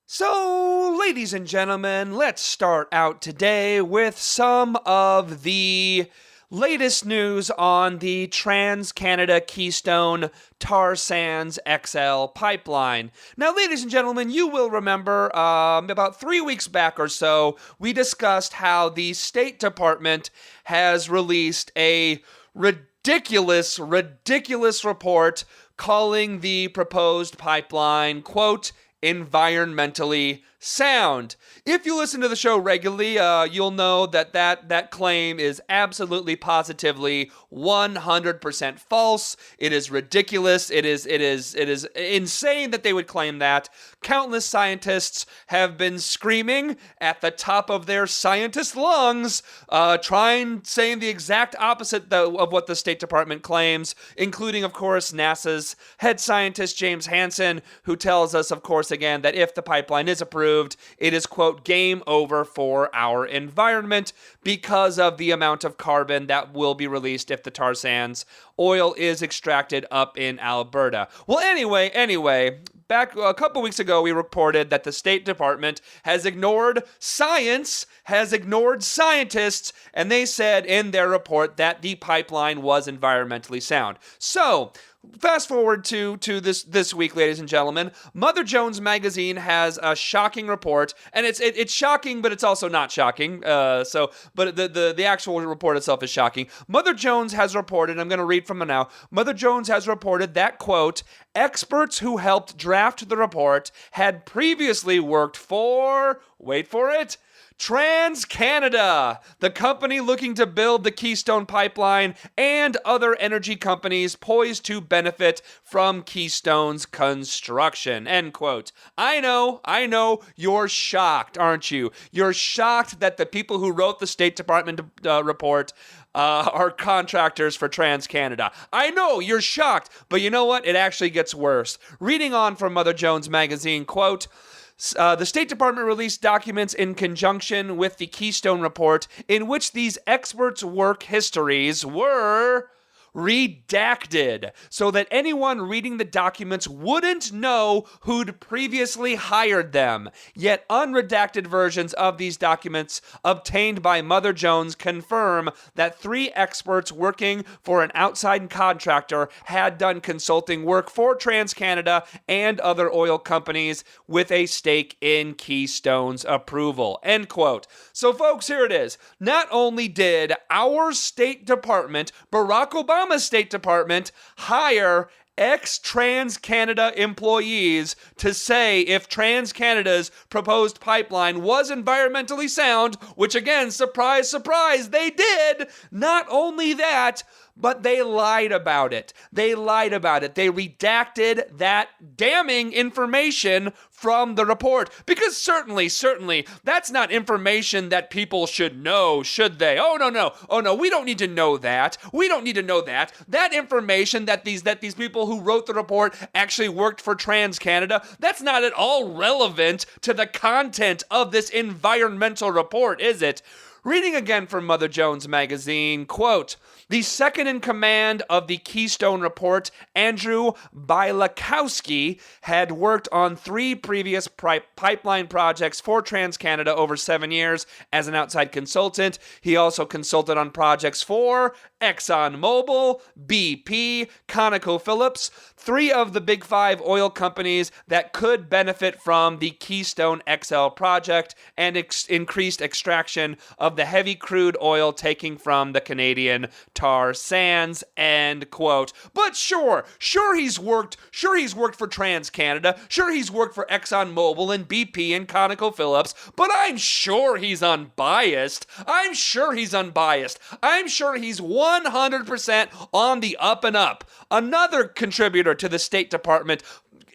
So, ladies and gentlemen, let's start out today with some of the latest news on the TransCanada Keystone Tar Sands XL Pipeline. Now, ladies and gentlemen, you will remember about 3 weeks back or so, we discussed how the State Department has released a ridiculous report calling the proposed pipeline, quote, environmentally sound. If you listen to the show regularly, you'll know that claim is absolutely positively 100% false. It is ridiculous. It is insane that they would claim that. Countless scientists have been screaming at the top of their scientist lungs, saying the exact opposite of what the State Department claims, including, of course, NASA's head scientist, James Hansen, who tells us, of course, again, that if the pipeline is approved, it is, quote, game over for our environment because of the amount of carbon that will be released if the tar sands oil is extracted up in Alberta. Well, anyway, back a couple weeks ago, we reported that the State Department has ignored science, has ignored scientists, and they said in their report that the pipeline was environmentally sound. So, fast forward to this week, ladies and gentlemen. Mother Jones magazine has a shocking report, and it's shocking, but it's also not shocking. But the actual report itself is shocking. Mother Jones has reported, I'm going to read from it now. Mother Jones has reported that, quote, experts who helped draft the report had previously worked for, wait for it, TransCanada, the company looking to build the Keystone Pipeline, and other energy companies poised to benefit from Keystone's construction, end quote. I know, you're shocked, aren't you? You're shocked that the people who wrote the State Department report are contractors for TransCanada. I know, you're shocked, but you know what? It actually gets worse. Reading on from Mother Jones magazine, quote, the State Department released documents in conjunction with the Keystone Report in which these experts' work histories were redacted so that anyone reading the documents wouldn't know who'd previously hired them. Yet unredacted versions of these documents obtained by Mother Jones confirm that 3 experts working for an outside contractor had done consulting work for TransCanada and other oil companies with a stake in Keystone's approval. End quote. So folks, here it is. Not only did our State Department, Barack Obama's State Department, hire ex-TransCanada employees to say if TransCanada's proposed pipeline was environmentally sound, which again, surprise, surprise, they did. Not only that, but they lied about it. They redacted that damning information from the report. Because certainly, that's not information that people should know, should they? Oh, no, we don't need to know that. That information that these people who wrote the report actually worked for TransCanada, that's not at all relevant to the content of this environmental report, is it? Reading again from Mother Jones magazine, quote, the second in command of the Keystone Report, Andrew Bylakowski, had worked on 3 previous pipeline projects for TransCanada over 7 years as an outside consultant. He also consulted on projects for ExxonMobil, BP, ConocoPhillips, 3 of the big 5 oil companies that could benefit from the Keystone XL project and increased extraction of the heavy crude oil taking from the Canadian tar sands, end quote. But sure he's worked for TransCanada, sure he's worked for ExxonMobil and BP and ConocoPhillips, but I'm sure he's unbiased. I'm sure he's 100% on the up and up. Another contributor to the State Department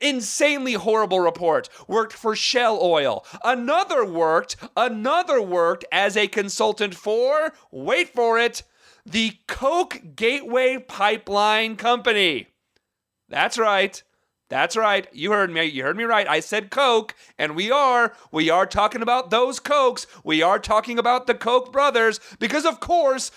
insanely horrible report, worked for Shell Oil. Another worked as a consultant for, wait for it, the Coke Gateway Pipeline Company. That's right. That's right. You heard me. You heard me right. I said Coke, and we are talking about those Cokes. We are talking about the Koch brothers because of course,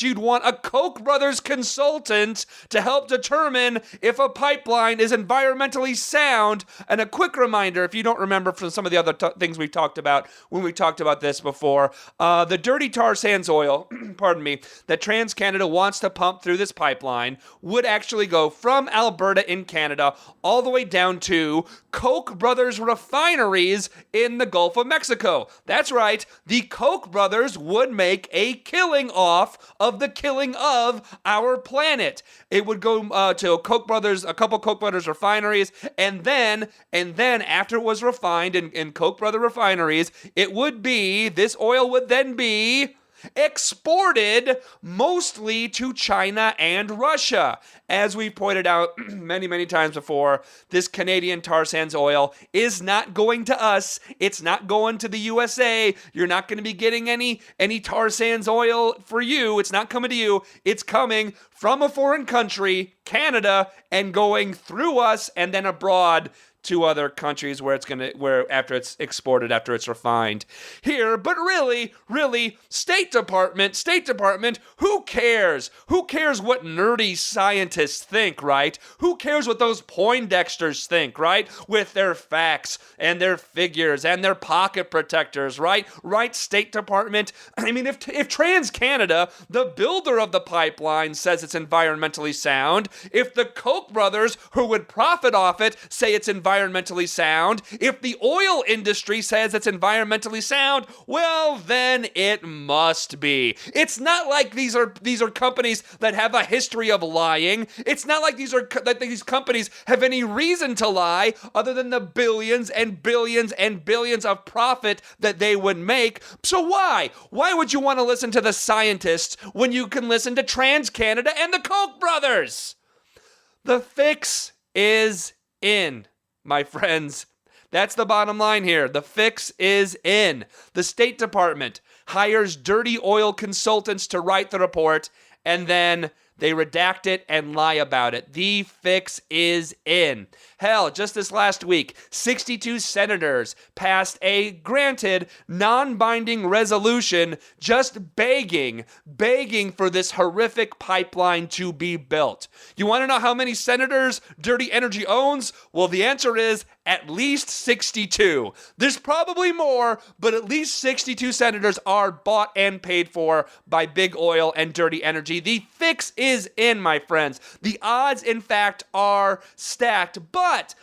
you'd want a Koch brothers consultant to help determine if a pipeline is environmentally sound. And a quick reminder, if you don't remember from some of the other things we've talked about when we talked about this before, the dirty tar sands oil, pardon me, that TransCanada wants to pump through this pipeline would actually go from Alberta in Canada all the way down to Koch brothers refineries in the Gulf of Mexico. That's right, the Koch brothers would make a killing off of the killing of our planet. It would go to a couple Koch brothers refineries, and then after it was refined in Koch brother refineries, this oil would then be exported mostly to China and Russia. As we've pointed out many, many times before, this Canadian tar sands oil is not going to us. It's not going to the USA. You're not going to be getting any tar sands oil for you. It's not coming to you. It's coming from a foreign country, Canada, and going through us and then abroad to other countries where after it's exported, after it's refined here. But really, State Department, who cares? Who cares what nerdy scientists think, right? Who cares what those Poindexters think, right? With their facts and their figures and their pocket protectors, right? Right, State Department? I mean, if TransCanada, the builder of the pipeline, says it's environmentally sound, if the Koch brothers, who would profit off it, say it's environmentally sound, if the oil industry says it's environmentally sound, well, then it must be. It's not like these are companies that have a history of lying. It's not like these companies have any reason to lie other than the billions and billions and billions of profit that they would make. So why? Why would you want to listen to the scientists when you can listen to TransCanada and the Koch brothers? The fix is in, my friends. That's the bottom line here. The fix is in. The State Department hires dirty oil consultants to write the report, and then they redact it and lie about it. The fix is in. Hell, just this last week, 62 senators passed a granted non-binding resolution just begging for this horrific pipeline to be built. You want to know how many senators Dirty Energy owns? Well, the answer is at least 62. There's probably more, but at least 62 senators are bought and paid for by big oil and Dirty Energy. The fix is in, my friends. The odds, in fact, are stacked, but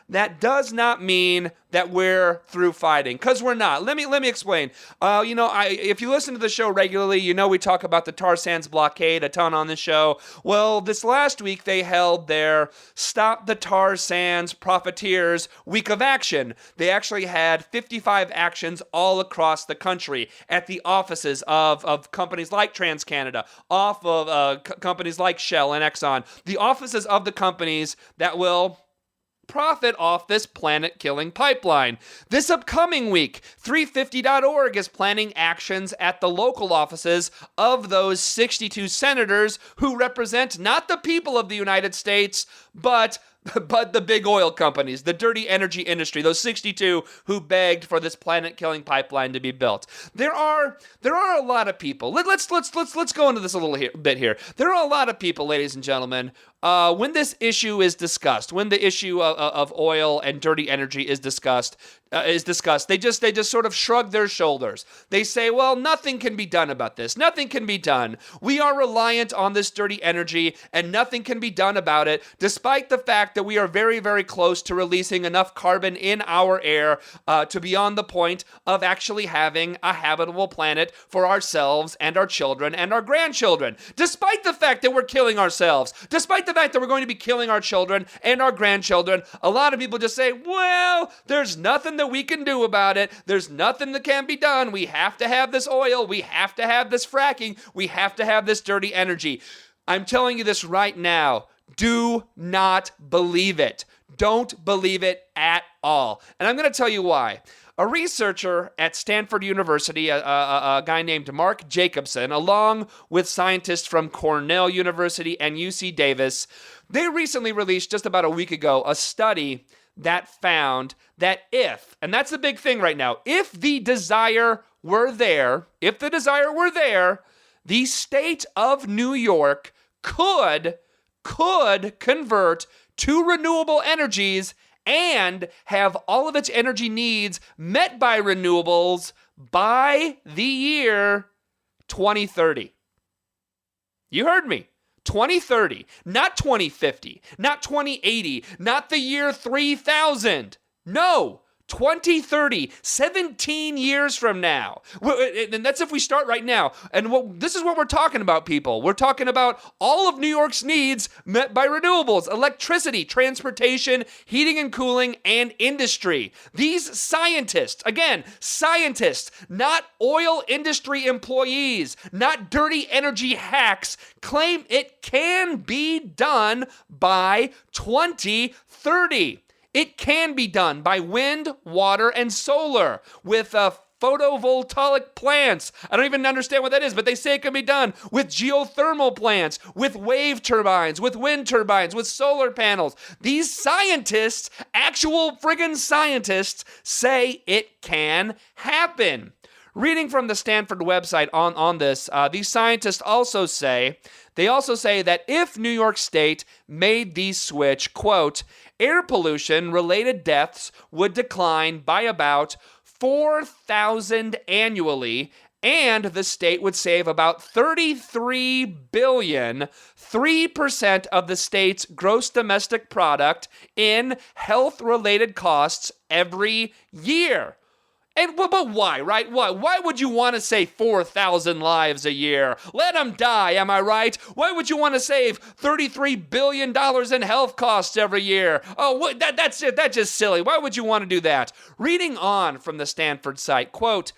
that does not mean that we're through fighting, because we're not. Let me explain. If you listen to the show regularly, we talk about the tar sands blockade a ton on this show. Well, this last week they held their Stop the Tar Sands Profiteers Week of Action. They actually had 55 actions all across the country at the offices of companies like TransCanada, off of companies like Shell and Exxon, the offices of the companies that will profit off this planet-killing pipeline. This upcoming week, 350.org is planning actions at the local offices of those 62 senators who represent not the people of the United States, but the big oil companies, the dirty energy industry, those 62 who begged for this planet-killing pipeline to be built. There are a lot of people. Let's go into this a little bit here. There are a lot of people, ladies and gentlemen, when this issue is discussed, when the issue of oil and dirty energy is discussed, they just sort of shrug their shoulders. They say, well, nothing can be done about this. Nothing can be done. We are reliant on this dirty energy, and nothing can be done about it, despite the fact that we are very, very close to releasing enough carbon in our air to be on the point of actually having a habitable planet for ourselves and our children and our grandchildren. Despite the fact that we're killing ourselves, despite the fact that we're going to be killing our children and our grandchildren, a lot of people just say, well, there's nothing that we can do about it. There's nothing that can be done. We have to have this oil. We have to have this fracking. We have to have this dirty energy. I'm telling you this right now. Do not believe it. Don't believe it at all. And I'm going to tell you why. A researcher at Stanford University, a guy named Mark Jacobson, along with scientists from Cornell University and UC Davis, they recently released just about a week ago a study that found that and that's the big thing right now, if the desire were there, the state of New York could convert to renewable energies and have all of its energy needs met by renewables by the year 2030. You heard me. 2030, not 2050, not 2080, not the year 3000. No, 2030, 17 years from now. And that's if we start right now. And this is what we're talking about, people. We're talking about all of New York's needs met by renewables, electricity, transportation, heating and cooling, and industry. These scientists, again, scientists, not oil industry employees, not dirty energy hacks, claim it can be done by 2030. It can be done by wind, water, and solar with photovoltaic plants. I don't even understand what that is, but they say it can be done with geothermal plants, with wave turbines, with wind turbines, with solar panels. These scientists, actual friggin' scientists, say it can happen. Reading from the Stanford website on this, these scientists also say that if New York State made the switch, quote, air pollution-related deaths would decline by about 4,000 annually, and the state would save about $33 billion, 3% of the state's gross domestic product, in health-related costs every year. But why, right? Why would you want to save 4,000 lives a year? Let them die, am I right? Why would you want to save $33 billion in health costs every year? Oh, that's just silly. Why would you want to do that? Reading on from the Stanford site, quote,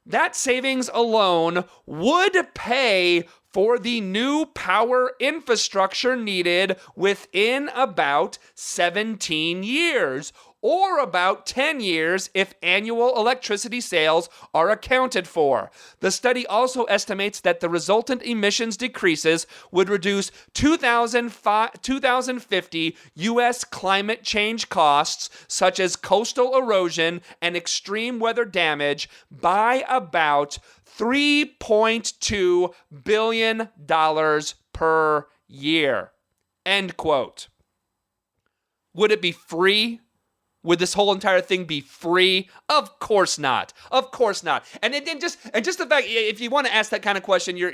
that savings alone would pay for the new power infrastructure needed within about 17 years, or about 10 years if annual electricity sales are accounted for. The study also estimates that the resultant emissions decreases would reduce 2050 U.S. climate change costs, such as coastal erosion and extreme weather damage, by about $3.2 billion per year. End quote. Would it be free? Would this whole entire thing be free? Of course not. Of course not. And just the fact, if you want to ask that kind of question, you're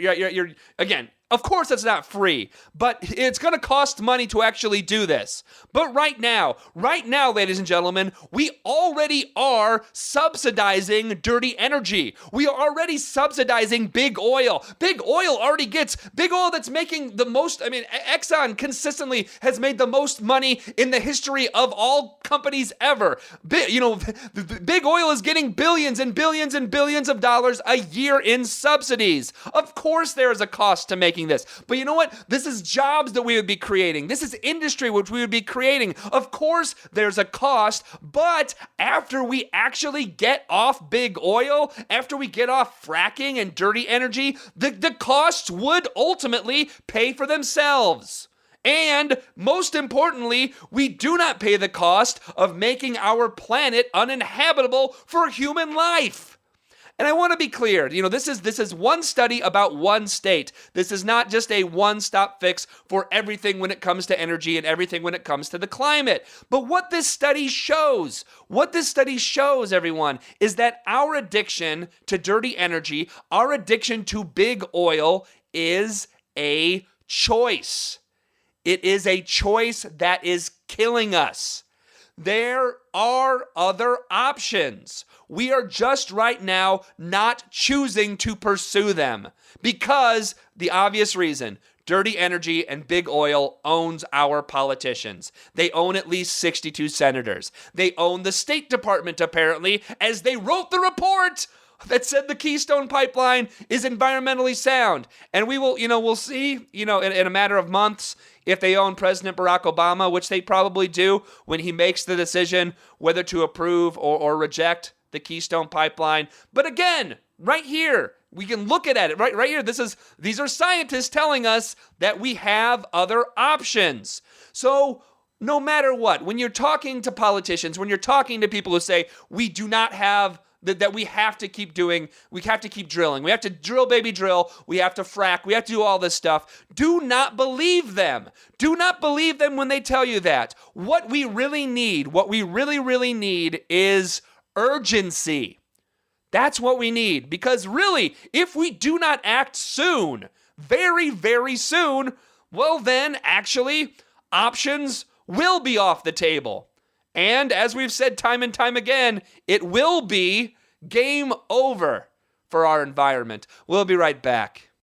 again, of course it's not free, but it's going to cost money to actually do this. But right now, ladies and gentlemen, we already are subsidizing dirty energy. We are already subsidizing big oil. Big oil that's making the most. I mean, Exxon consistently has made the most money in the history of all companies ever. Big oil is getting billions and billions and billions of dollars a year in subsidies. Of course there is a cost to making this. But you know what? This is jobs that we would be creating. This is industry which we would be creating. Of course there's a cost, but after we actually get off big oil, after we get off fracking and dirty energy, the costs would ultimately pay for themselves. And most importantly, we do not pay the cost of making our planet uninhabitable for human life. And I want to be clear, this is one study about one state. This is not just a one-stop fix for everything when it comes to energy and everything when it comes to the climate. But what this study shows, everyone, is that our addiction to dirty energy, our addiction to big oil is a choice. It is a choice that is killing us. There are other options. We are just right now not choosing to pursue them because the obvious reason, dirty energy and big oil owns our politicians. They own at least 62 senators. They own the State Department, apparently, as they wrote the report. that said the Keystone Pipeline is environmentally sound. And we will, we'll see, in a matter of months if they own President Barack Obama, which they probably do when he makes the decision whether to approve or reject the Keystone Pipeline. But again, right here, we can look at it right here. These are scientists telling us that we have other options. So no matter what, when you're talking to politicians, when you're talking to people who say we do not have that we have to keep drilling, we have to drill, baby, drill, we have to frack, we have to do all this stuff. Do not believe them. Do not believe them when they tell you that. What we really really need is urgency. That's what we need. Because really, if we do not act soon, very, very soon, well then, actually, options will be off the table. And as we've said time and time again, it will be game over for our environment. We'll be right back.